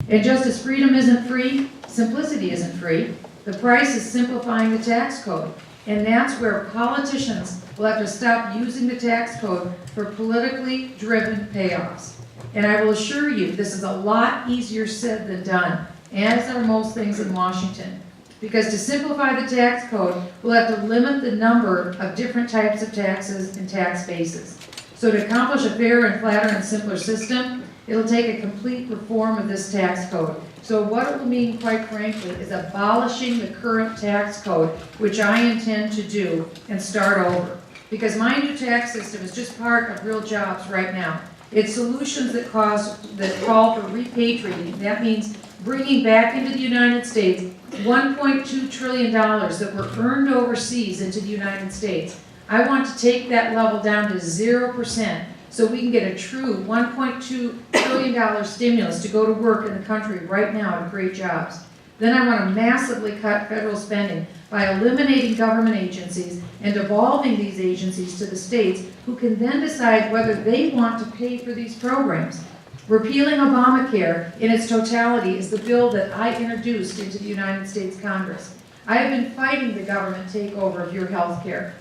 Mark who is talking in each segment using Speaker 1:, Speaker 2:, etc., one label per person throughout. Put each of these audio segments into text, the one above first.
Speaker 1: And just as freedom isn't free, simplicity isn't free. The price is simplifying the tax code. And that's where politicians will have to stop using the tax code for politically driven payoffs. And I will assure you, this is a lot easier said than done, as are most things in Washington. Because to simplify the tax code, we'll have to limit the number of different types of taxes and tax bases. So to accomplish a fairer and flatter and simpler system, it'll take a complete reform of this tax code. So what it will mean, quite frankly, is abolishing the current tax code, which I intend to do, and start over. Because my new tax system is just part of real jobs right now. It's solutions that call for repatriating. That means bringing back into the United States $1.2 trillion that were earned overseas into the United States. I want to take that level down to 0%. So we can get a true $1.2 trillion stimulus to go to work in the country right now to create jobs. Then I want to massively cut federal spending by eliminating government agencies and devolving these agencies to the states, who can then decide whether they want to pay for these programs. Repealing Obamacare in its totality is the bill that I introduced into the United States Congress. I have been fighting the government takeover of your health care,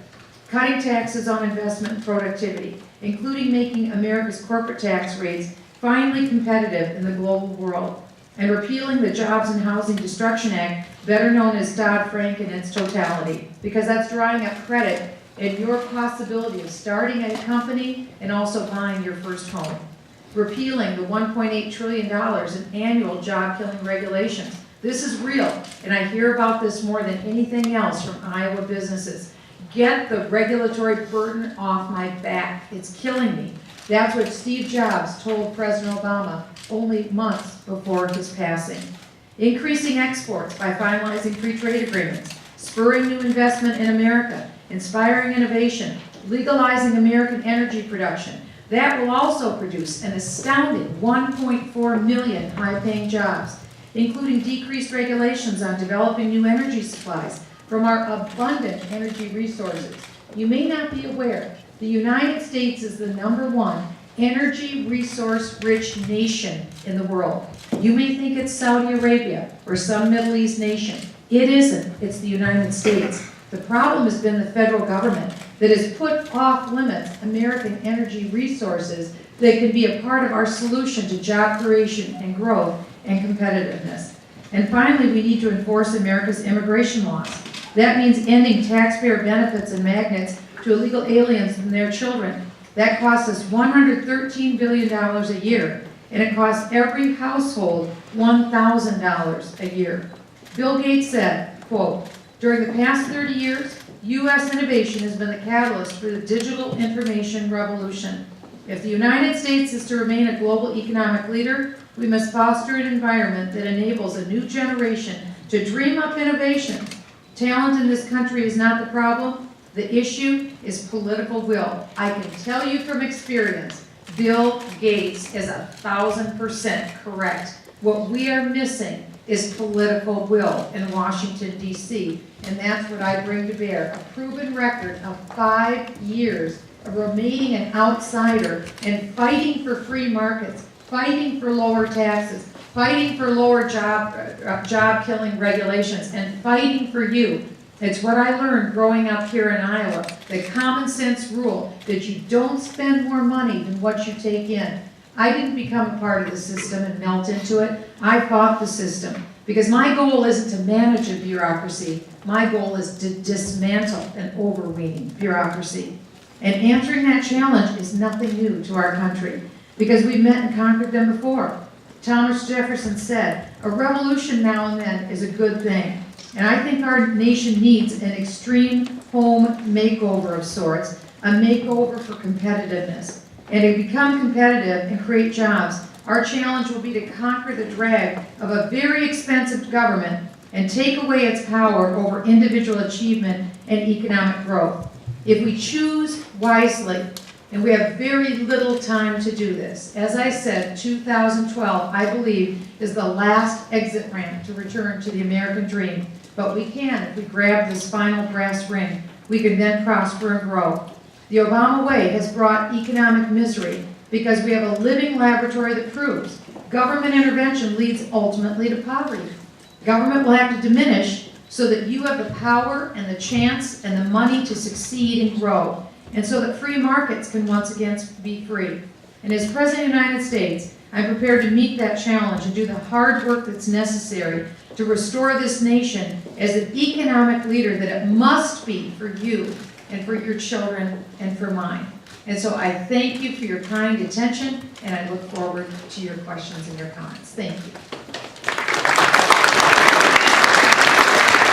Speaker 1: cutting taxes on investment and productivity, including making America's corporate tax rates finally competitive in the global world, and repealing the Jobs and Housing Destruction Act, better known as Dodd-Frank, in its totality, because that's drying up credit and your possibility of starting a company and also buying your first home. Repealing the $1.8 trillion in annual job-killing regulations. This is real, and I hear about this more than anything else from Iowa businesses. Get the regulatory burden off my back. It's killing me. That's what Steve Jobs told President Obama only months before his passing. Increasing exports by finalizing free trade agreements, spurring new investment in America, inspiring innovation, legalizing American energy production. That will also produce an astounding 1.4 million high-paying jobs, including decreased regulations on developing new energy supplies from our abundant energy resources. You may not be aware, the United States is the #1 energy resource-rich nation in the world. You may think it's Saudi Arabia or some Middle East nation. It isn't. It's the United States. The problem has been the federal government that has put off limits American energy resources that can be a part of our solution to job creation and growth and competitiveness. And finally, we need to enforce America's immigration laws. That means ending taxpayer benefits and magnets to illegal aliens and their children. That costs us $113 billion a year, and it costs every household $1,000 a year. Bill Gates said, quote, "During the past 30 years, U.S. innovation has been the catalyst for the digital information revolution. If the United States is to remain a global economic leader, we must foster an environment that enables a new generation to dream up innovation. Talent in this country is not the problem. The issue is political will. I can tell you from experience, Bill Gates is 1,000% correct. What we are missing is political will in Washington, D.C., and that's what I bring to bear. A proven record of 5 years of remaining an outsider and fighting for free markets, fighting for lower taxes, fighting for lower job-killing regulations, and fighting for you. It's what I learned growing up here in Iowa, the common sense rule that you don't spend more money than what you take in. I didn't become a part of the system and melt into it. I fought the system because my goal isn't to manage a bureaucracy. My goal is to dismantle an overweening bureaucracy. And answering that challenge is nothing new to our country because we've met and conquered them before. Thomas Jefferson said, "A revolution now and then is a good thing." And I think our nation needs an extreme home makeover of sorts, a makeover for competitiveness. And to become competitive and create jobs, our challenge will be to conquer the drag of a very expensive government and take away its power over individual achievement and economic growth. If we choose wisely, and we have very little time to do this. As I said, 2012, I believe, is the last exit ramp to return to the American dream. But we can if we grab this final brass ring. We can then prosper and grow. The Obama way has brought economic misery, because we have a living laboratory that proves government intervention leads ultimately to poverty. Government will have to diminish so that you have the power and the chance and the money to succeed and grow, and so that free markets can once again be free. And as President of the United States, I'm prepared to meet that challenge and do the hard work that's necessary to restore this nation as an economic leader that it must be for you and for your children and for mine. And so I thank you for your kind attention, and I look forward to your questions and your comments. Thank you.